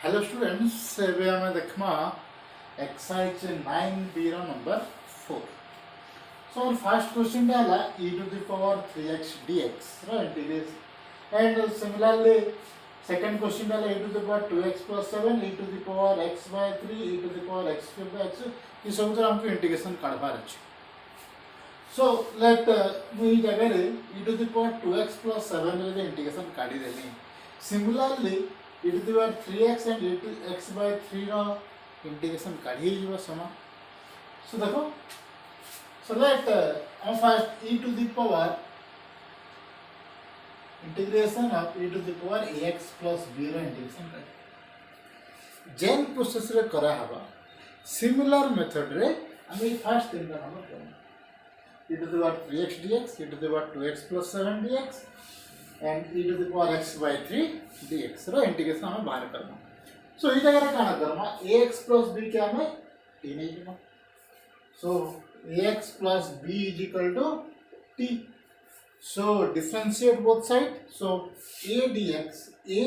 Hello students एबे हमें देखमा exercise 9b row number 4. So our first question डाला e to the power 3x dx रो integration and similarly second question डाला e to the power 2x plus 7 e to the power x by 3 e to the power x cube by x ये सब तो हमको integration काढबार अछि. So let मुई जगह रे e to the power 2x plus 7 रे इंटीग्रेशन काढी देली. Similarly e to the power 3x and e to x by 3 रो इंटीग्रेशन काढी जीवा समा. सो देखो so let first e to the power integration of e to the power ax plus b row integration काढी जेन process रे करा हबा similar method रे हम फर्स्ट थिंग का हम करना e to the power 3x dx e to the power 2x plus 7 dx and e to the power x by 3 dx रो इंटीग्रेशन हम बाहर करना. सो ई जगह रे काना करना ax plus b क्या हमें t नहीं देना. सो ax plus b is equal to t. So differentiate both side. So a dx a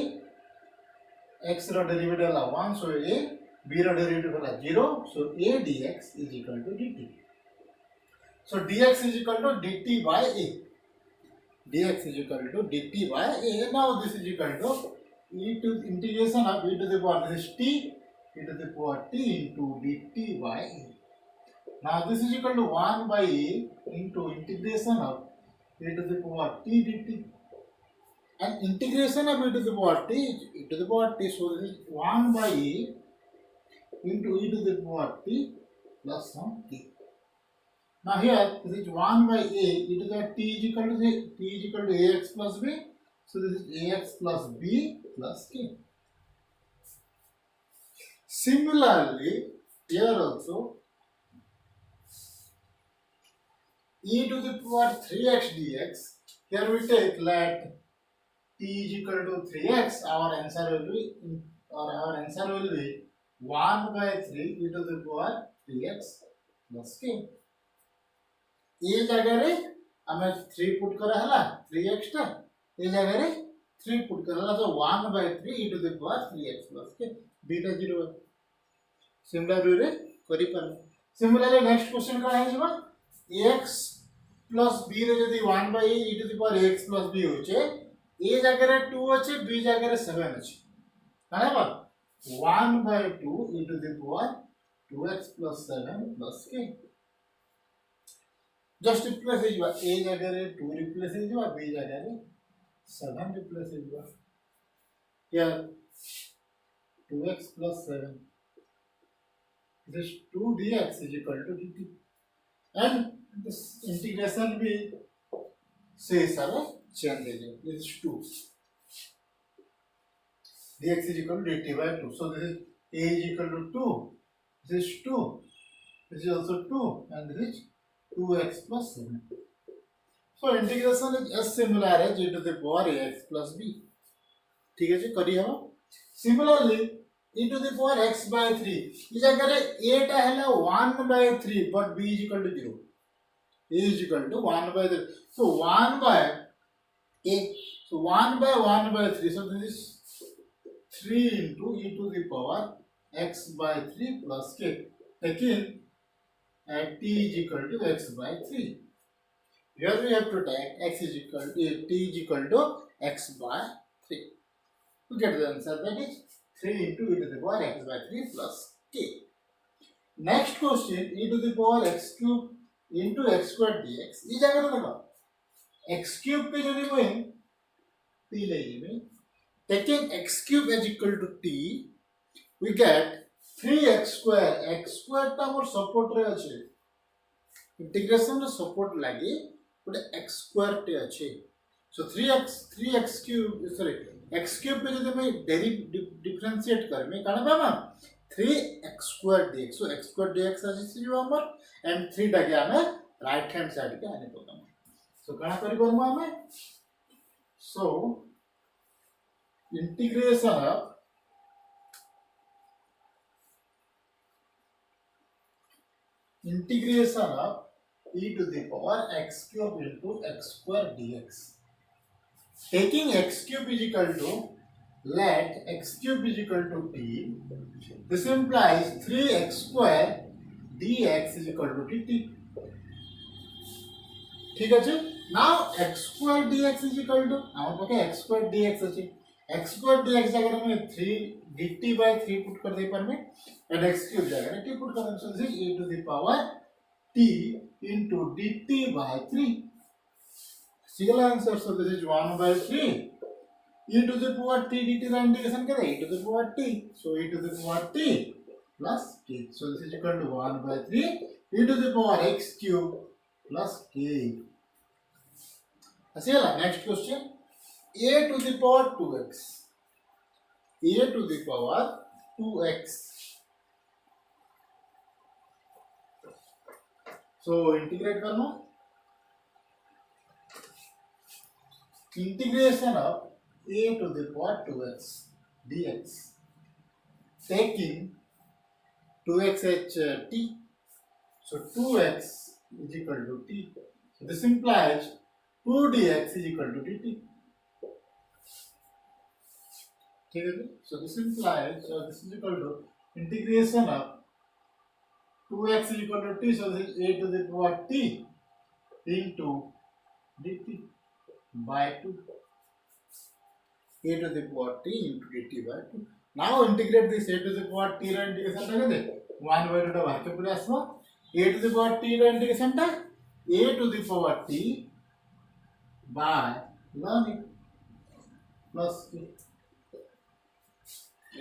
x रो डेरिवेटिव ला 1 so a b रो डेरिवेटिव ला 0 so a dx is equal to dt. So dx is equal to dt by a. dx is equal to dt by a. Now this is equal to e to integration of e to the power this is t e to the power t into dt by a. Now this is equal to 1 by a into integration of e to the power t dt. And integration of e to the power t is e to the power t. So this is 1 by a into e to the power t plus some t. Now here this is 1 by a e to the t is equal to t is equal to ax plus b. So this is ax plus b plus k. Similarly, here also e to the power 3x dx. Here we take let t is equal to 3x. Our answer will be 1 by 3 e to the power 3x plus k. ये जगह रे हमें 3 put करा हला 3x टा ये जगह रे 3 पुट करा हला तो 1 by 3 e to the power 3x plus k beta 0 है. सिमिलर वे करि पर. सिमिलरली नेक्स्ट क्वेश्चन का है जबा x plus b रे यदि 1 by e to the power x plus b होचे ए जगह रे 2 होचे b जगह रे 7 होचे काहे बा 1 by 2 e to the power 2x plus 7 plus k. Just replace हो जावा a जगह रे 2 रिप्लेस हो जावा b जगह रे 7 रिप्लेस हो जावा. क्या 2x plus 7 this 2 dx is equal to dt and this integration भी से सारा चेंज हो जाए. this is 2 dx is equal to dt by 2. So this is a is equal to 2, this is 2, this is also 2 and this is 2x plus 7. So integration is as similar as e to the power ax plus b. ठीक है जी करी हम. Similarly e to the power x by 3 इस जगह रे a टा हैला 1 by 3 but b is equal to 0. a is equal to 1 by 3. So 1 by a so 1 by 1 by 3 so this is 3 into e to the power x by 3 plus k. Taking and t is equal to x by 3. Here we have to take x is equal to t is equal to x by 3. To get the answer that is 3 into e to the power x by 3 plus k. Next question e to the power x cube into x square dx. इस जगह पे देखो x cube पे जो भी वो t ले लेंगे. Taking x cube is equal to t we get 3x square टा मोर सपोर्ट रे अछि इंटीग्रेशन रे सपोर्ट लागि गोटे x square टे अछि. सो 3x cube sorry x cube पे जदि मैं डिफरेंशिएट करमे काना बाबा 3x square dx. सो x square dx अछि जो हमर एंड 3 टा के हमें राइट हैंड साइड के आने पड़ता. सो काना करि परमु हमें so integration of e to the power x cube into x square dx. Taking x cube is equal to let x cube is equal to t. This implies 3x square dx is equal to dt. ठीक है now x square dx is equal to आम पाखे x square dx अच्छे x square dx जगह में 3 dt by 3 put कर दे पर में and x cube जगह t पुट कर दें so this is e to the power t into dt by 3. Single answer so this is 1 by 3 e to the power t dt का integration करें e to the power t so e to the power t plus k so this is equal to 1 by 3 e to the power x cube plus k. Next question a to the power 2x a to the power 2x so integrate करना integration of a to the power 2x dx taking 2x h t so 2x is equal to t. So this implies 2 dx is equal to dt. Okay, so this implies this is equal to integration of 2x is equal to t. So this is a to the power t into dt by 2. A to the power t into dt by 2. Now integrate this a to the power t रा integration टा कैसे 1 by 2 टा बाहर के पूरे आसमा a to the power t रा integration टा a to the power t by ln e plus k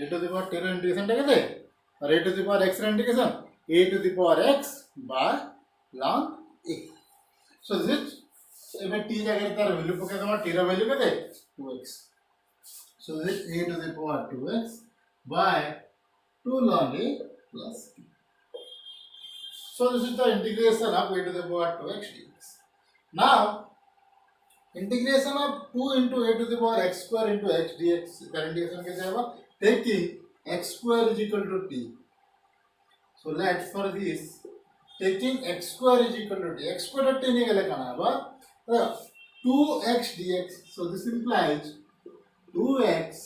a to the power t रा integration टा कैसे और a to the power x रा integration a to the power x by ln e so this is एबे t जगह तार value पके तमा t रा वैल्यू कैसे 2x so this is a to the power 2x by 2 ln a plus k. So this is the integration of a to the power 2x dx. Now integration of 2 into a to the power x square into x dx का integration कैसे होगा taking x square is equal to t. So let for this taking x square is equal to t x square t नहीं गले करना होगा 2x dx so this implies 2x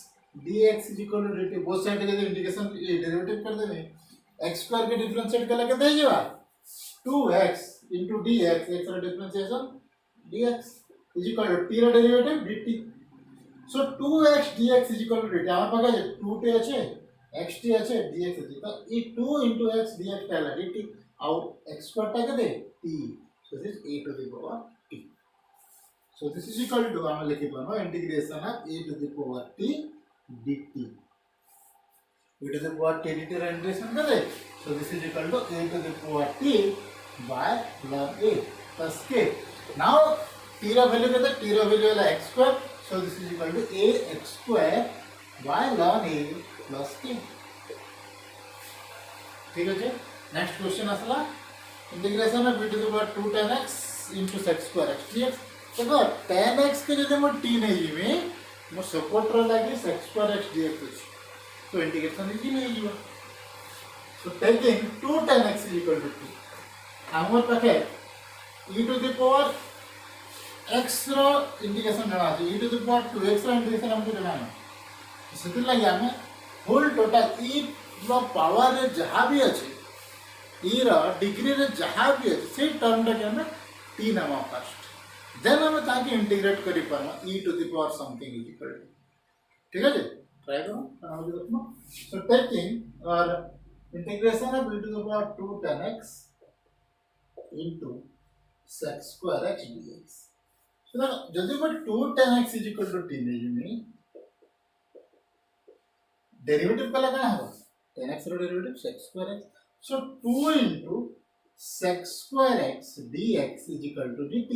dx is equal to dt both side के integration derivative कर देंगे x square के differentiate कर लेके देंगे 2x into dx x का differentiation dx is equal to t रा derivative dt so 2x dx is equal to dt हमारे पास क्या 2t है x t है dx है तो ये 2 into x dx कहला dt और x square टा क्या t so this is a to the power t so this is equal to हमें लिखे बनो integration of a to the power t dt e to the power t dt रा integration करे so this is equal to a to the power t by ln a plus k. Now t रा value कहते हैं t रा value वाला x square so this is equal to a x square by ln a plus k. ठीक है जी next question असला integration of e to the power 2 tan x into sec square x dx देखो tan x के जगह मैं t नहीं जीवे मैं सपोर्ट रा लगी sec square x dx तो इंटीग्रेशन इजी नहीं जीवा so taking 2 tan x is equal to t हमर पाखे e to the power x रो इंटीग्रेशन जाना है e to the power 2x रो इंटीग्रेशन हमको जाना है सेति लागि हमें होल टोटल e रो पावर रे जहां भी अछि e रो डिग्री रे जहां भी अछि से टर्म रे हमें t नामा फर्स्ट देन हमें ताकि इंटीग्रेट करि परमा e to the power something is equal to ठीक है जी ट्राई करो बनाओ देखो सो टेकिंग और integration of e to the power 2 tan x into sec square x dx so जदि मैं 2 tan x is equal to t नहीं में डेरिवेटिव का लगाना है tan x रो derivative sec square x so 2 into sec square x dx is equal to dt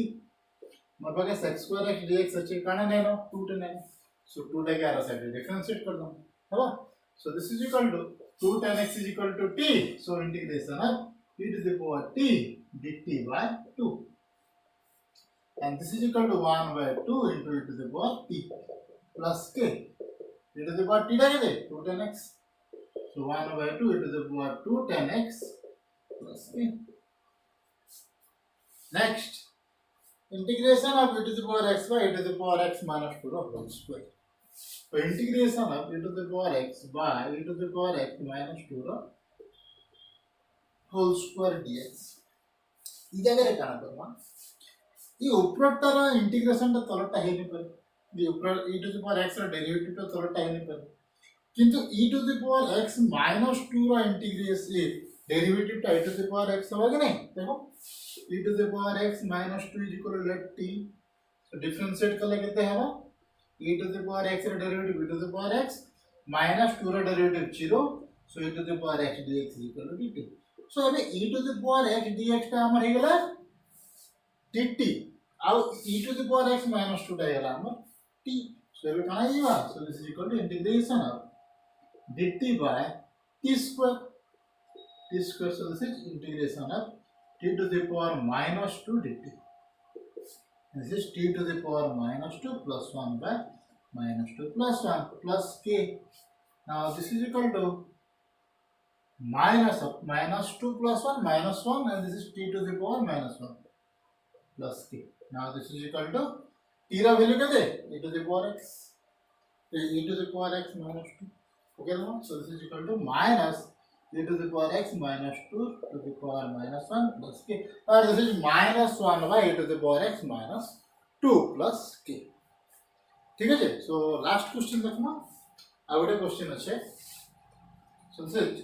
मतलब पाके sec square x dx अच्छे काना नहीं नो 2 tan x so 2 टा के आरा साइड डिफरेंशिएट कर दो है so this is equal to 2 tan x is equal to t so integration of e to the power t dt by 2 and this is equal to 1 by 2 into e to the power t plus k e to the power t टा क्या 2 tan x so 1 by 2 e to the power 2 tan x plus k. Next integration of e to the power x by e to the power x minus 4 whole square So integration of e to the power x by e to the power x minus 2 ର whole square dx ಈ ಜಾಗରେ କାଣା କରମା ಈ ଉପରଟାର integration ଟା ତଳଟା ହେଇନି ପାରେ ಈ ଉପର e to the power x ର डेरिवेटिव ଟା ତଳଟା ହେଇନି ପାରେ किंतु e to the power x minus 2 ର इंटीग्रेशन डेरिवेटिव टा e to the power x होगा कि नहीं देखो e to the power x minus 2 is equal to let t so differentiate कले केते हबो e to the power x ର derivative e to the power x minus 2 ର derivative 0 so e to the power x dx is equal to dt so अबे e to the power x dx टा हमर हे गेला dt आउ e to the power x minus 2 टा हे गेला हमर t so अबे काना Hiba so this is equal to integration of dt by t square so this is integration of t to the power minus 2 dt this is t to the power minus 2 plus 1 by minus 2 plus 1 plus k now this is equal to minus 2 plus 1 minus 1 and this is t to the power minus 1 plus k now this is equal to t ra value kete e to the power x e to the power x minus 2 okay now so this is equal to minus e to the power x minus 2 to the power minus 1 plus k or this is minus 1 by e to the power x minus 2 plus k ठीक है so last question देखना आ गोटे question अच्छे so this is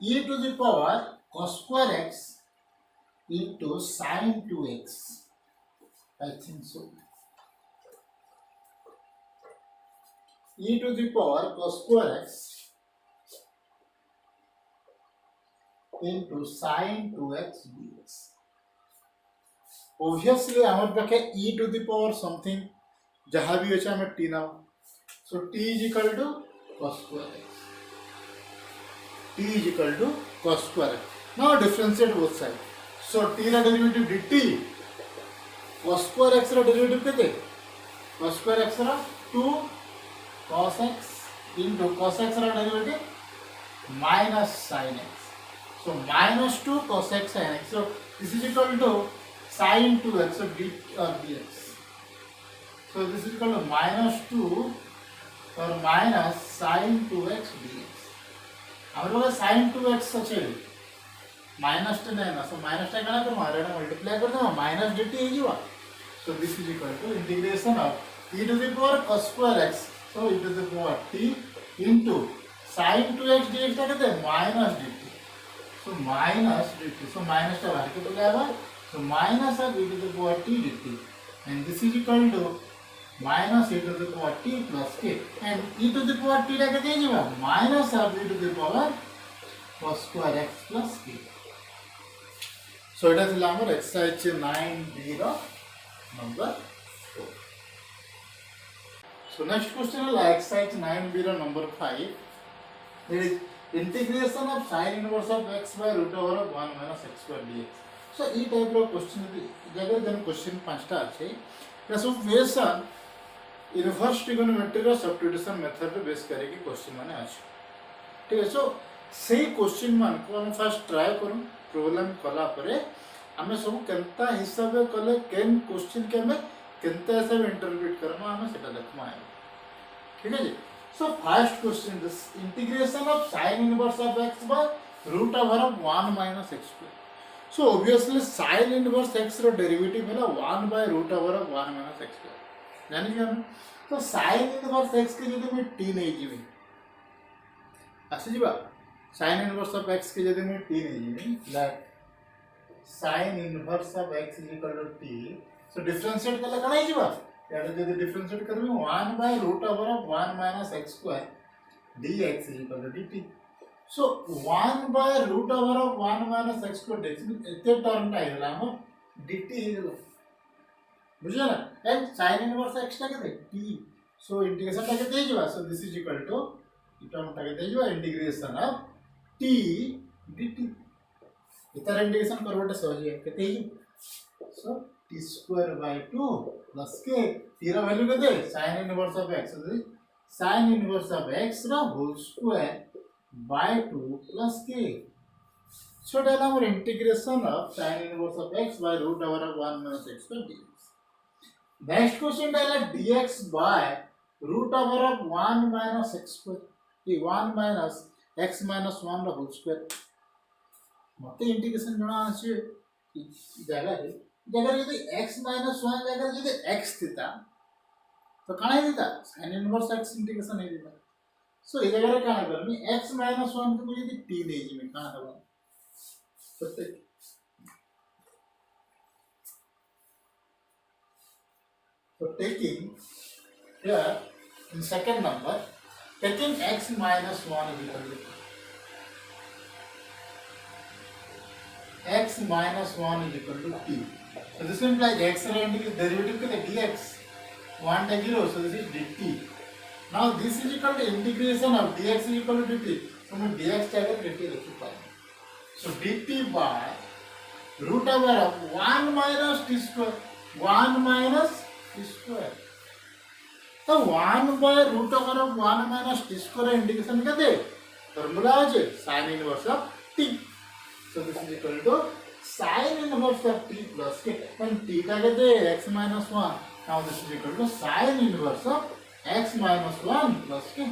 e to the power cos square x into sin 2x I think so e to the power cos square x into sin 2x dx obviously हमर पाखे e to the power something जहाँ भी अच्छा हमें t now so t is equal to cos square x t is equal to cos square x now differentiate both sides so t रा derivative dt cos square x रा derivative केते cos square x रा 2 cos x into cos x रा derivative minus sin x so minus 2 cos x sin x so this is equal to sin 2x so dx so this is equal to minus 2 or minus sin 2x dx हमरो sin 2x अच्छे minus टे नहीं ना so minus टे कना करो मारे ना मल्टीप्लाई कर दो minus dt है जीवा so this is equal to integration of e to the power cos square x so e to the power t into sin 2x dx टा कहते हैं minus dt so minus dt so minus टा बाहर के तो क्या है so minus of e to the power t dt and this is equal to minus e to the power t plus k and e to the power t टा कहते हैं जीवा minus of e to the power cos square x plus k so it is our exercise 9b row number 4 so next question is exercise 9b row number 5 it is integration of sin inverse of x by root over of 1 minus x square dx so e type row question जगह जन question पांचटा আছে या सब वेसन inverse trigonometry रो substitution method रे base करके question माने আছে ठीक है सो सेही क्वेश्चन मान को हम फर्स्ट ट्राई करू प्रॉब्लम कला परे हमें सब केनता हिसाब कले केन क्वेश्चन के हमें केनता हिसाब इंटरप्रेट करना हमें सेटा देखमा है ठीक है जी so first question this integration of sin inverse of x by root over of 1 minus x square so obviously sin inverse x रो डेरिवेटिव है 1 by root over of 1 minus x square जानि कि हम तो sin inverse x के जदि में t नहीं जीवी आसे जीवा sin inverse of x के जदि में t नहीं जीवी that sin inverse of x is equal to t so differentiate कला कना ही जीवा यार जदि differentiate करबे 1 by root over of 1 minus x square dx is equal to dt so 1 by root over of 1 minus x square dx एते term टा हैला हम dt हैला बुझला ना एंड sin inverse x टा केते t so integration टा केते जीवा so this is equal to term टा केते जीवा integration of t dt इतर इंटीग्रेशन करबटे सहज है केते ही so t square by 2 plus k t रा वैल्यू केते sin inverse of x sin inverse of x रा whole square by 2 plus k so that our integration of sin inverse of x by root over of 1 minus x square dx next question है dx by root over of 1 minus x square ये 1 minus x minus 1 ର whole square मते integration जणा अछि जगह यदि x minus 1 जगह यदि x थीटा तो काना theta sin inverse x integration हे थीटा सो ए जगह काना करमी x माइनस 1 को यदि t ले जिमे काना हबो प्रत्येक so taking here in second number taking x minus 1 is equal to x minus 1 is equal to t. So this implies x derivative के dx 1 take 0 so this is dt. Now this is equal to integration of dx is equal to dt. So मैं dx जाकर dt लिख पाएंगे. So dt by root over of 1 minus t square 1 minus t square. तो 1 by root over of 1 minus t square integration क्या दे formula है sin inverse of t. So this is equal to sin inverse of t plus k. When t का कहते हैं x minus 1. Now this is equal to sin inverse of x minus 1 plus k.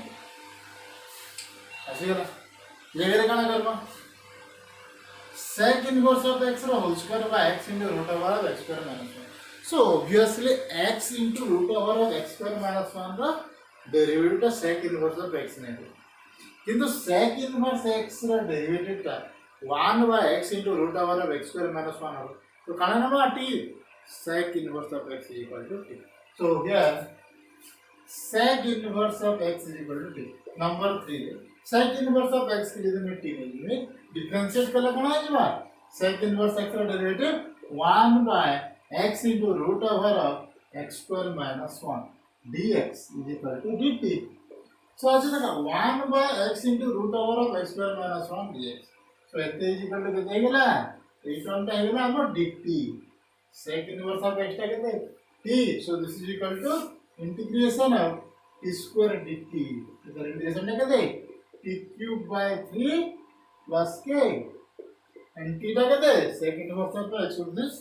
ऐसे करा. ये मेरे क्या करना? Sec inverse of x row whole square by x into root over of x square minus 1. So obviously x into root over of x square minus 1 row derivative का sec inverse of x नहीं है. किंतु sec inverse x रो derivative का 1 by x into root over of x square minus 1 हो तो काना number t sec inverse of x is equal to t. So here sec inverse of x is equal to t. Number 3 sec inverse of x के लिए मैं t नहीं differentiate करला कोना है बा sec inverse x रा derivative 1 by x into root over of x square minus 1 dx is equal to dt. So आज देखा 1 by x into root over of x square minus 1 dx. So एते is equal to केते हेगला ए टर्मटा हेगला हमर dt sec inverse of x टा केते t. So this is equal to integration of t square dt. इधर integration ने केते t cube by 3 plus k and t टा केते sec inverse of x. So this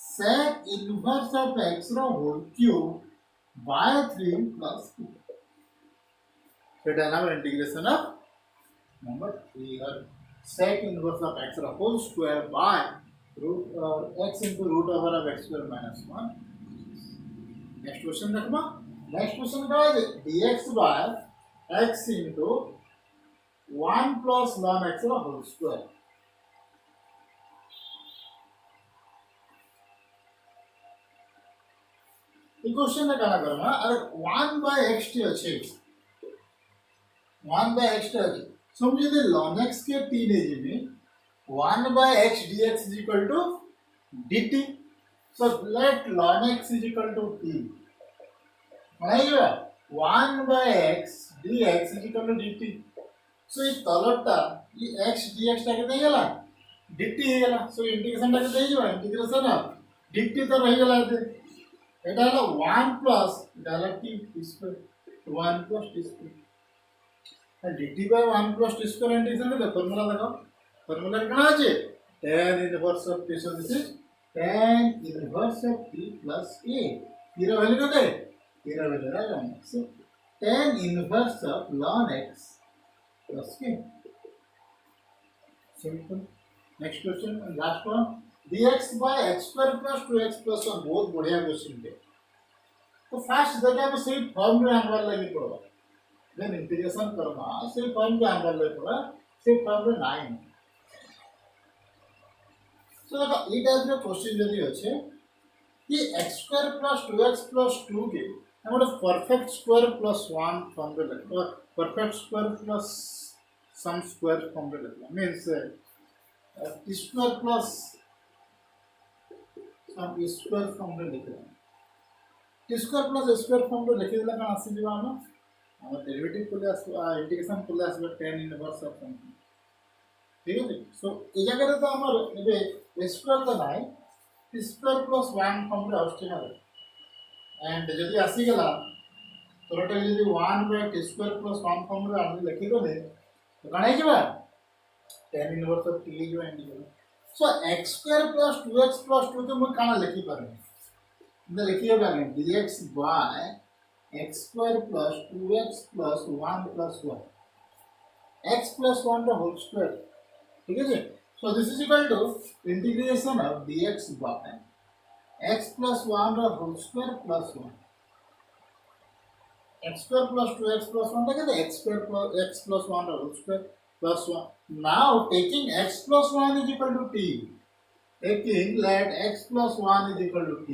sec inverse of x row whole cube by 3 plus k. So it is our integration of number 3 or sec inverse of x row whole square by root x into root over of x square minus 1. Next question देखो. Next question का है dx by x into 1 plus ln x row whole square. ये question में क्या करना अरे 1 by x T अच्छे 1 by x T अच्छे समझिए दे ln x के t ले जी 1 by x dx is equal to dt. So let ln x is equal to t. मानेगा 1 by x dx is equal to dt. So ये तलटा ये x dx टा कितना गला dt हे गला. So इंटीग्रेशन टा कितना हो इंटीग्रेशन dt तो रह गला थे एटा हला 1 plus डाला t square 1 plus t square dt by 1 plus t square integration का फार्मूला देखो. फार्मूला क्या है tan inverse of t. So this is tan inverse of t plus a. तेरा वैल्यू कितना है तेरा वैल्यू है ln x. So tan inverse of ln x plus a. Simple. Next question and last one dx by x square plus 2x plus 1 बहुत बढ़िया question है. तो first जगह में सही फॉर्म में आंसर लगी पड़ेगा देन इंटीग्रेशन करना सही फॉर्म में आंसर लगी पड़ेगा सही फॉर्म में नहीं. So देखो ये टाइप का क्वेश्चन यदि अच्छे कि x square plus 2x plus 2 के हम लोग परफेक्ट स्क्वायर प्लस 1 फॉर्म में लिखो परफेक्ट स्क्वायर प्लस सम स्क्वायर फॉर्म में लिखो मींस t स्क्वायर प्लस सम स्क्वायर फॉर्म में लिखो t square plus square form में लिखे देला का आसी दिबा हम डेरिवेटिव को इंटीग्रेशन को tan इनवर्स ऑफ फंक्शन ठीक है. सो ए जगह तो हमर एबे स्क्वायर तो नाही t स्क्वायर प्लस 1 फॉर्म में ऑस्ट्रेलिया एंड यदि आसी गला तो टोटल यदि 1 by t square plus 1 form में हम लिखि गले तो कणै जेबा tan इनवर्स ऑफ t जो and. So x square plus 2x plus 2 तो मैं काना लिखि पारे मैं लिखिए बारे dx by x square plus 2x plus 1 plus 1 x plus 1 the whole square ठीक है। So this is equal to integration of dx by x plus 1 the whole square plus 1 x square plus 2x plus 1 take the x square plus x plus 1 the whole square plus 1. Now taking x plus 1 is equal to t, taking let x plus 1 is equal to t,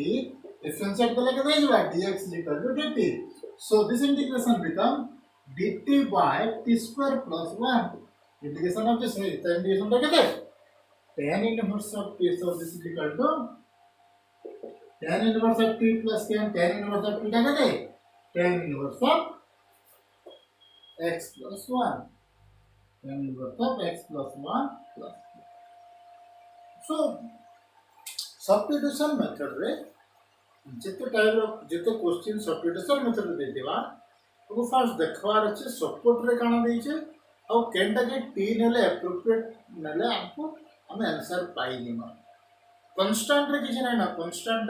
differentiate kar ke देगा dx is equal to dt. So this integration become dt by t square plus 1. Integration of this integration ta kete tan inverse of t, so this is equal to tan inverse of t plus tan inverse of t ta kete tan inverse of x plus 1, tan inverse of x plus 1 plus 1. So substitution method रे जिते type of जिते question substitution method दे देवा तो first देखवार अछि support रे काना देइछे और केनटा के टी नेले एप्रोप्रिएट नेले हमको हम आंसर पाई निमा कांस्टेंट रे किछ नै ना कांस्टेंट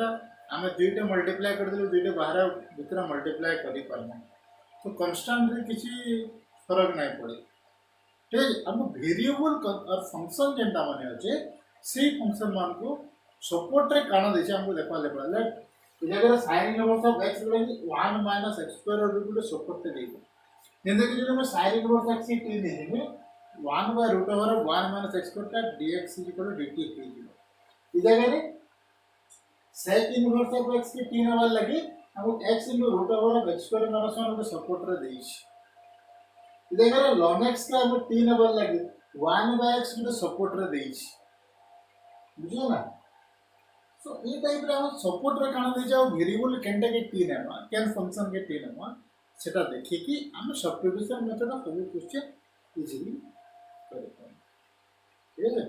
हमें दुईटा मल्टीप्लाई कर देले दुईटा बाहर भीतर मल्टीप्लाई करि परना तो कांस्टेंट रे किछ फरक नै पड़े ठीक हम वेरिएबल और फंक्शन जेंटा माने अछि से फंक्शन मान को सपोर्ट रे काना देइछे हमको देखवा ले पड़ले इधर sin इनवर्स ऑफ x बोलेंगे 1 माइनस x स्क्वायर और रूट सपोर्ट पे देंगे जैसे कि जो मैं sin इनवर्स x की t देंगे 1 by root over 1 minus x square का dx dt हो जाएगा इधर करें sec इनवर्स ऑफ x की t नंबर लगे हम x root over x square minus 1 को सपोर्ट रे देइछ इधर करें ln x का हम t नंबर लगे 1 बाय x को सपोर्ट रे देइछ बुझियो ना। सो ये टाइप रे हम सपोर्ट रे काना दे जाओ वेरिएबल केनटा के टी नेमा कैन फंक्शन के टी नेमा सेटा देखि कि हम सब्स्टिट्यूशन मेथड सब क्वेश्चन इजीली कर पाए ठीक है।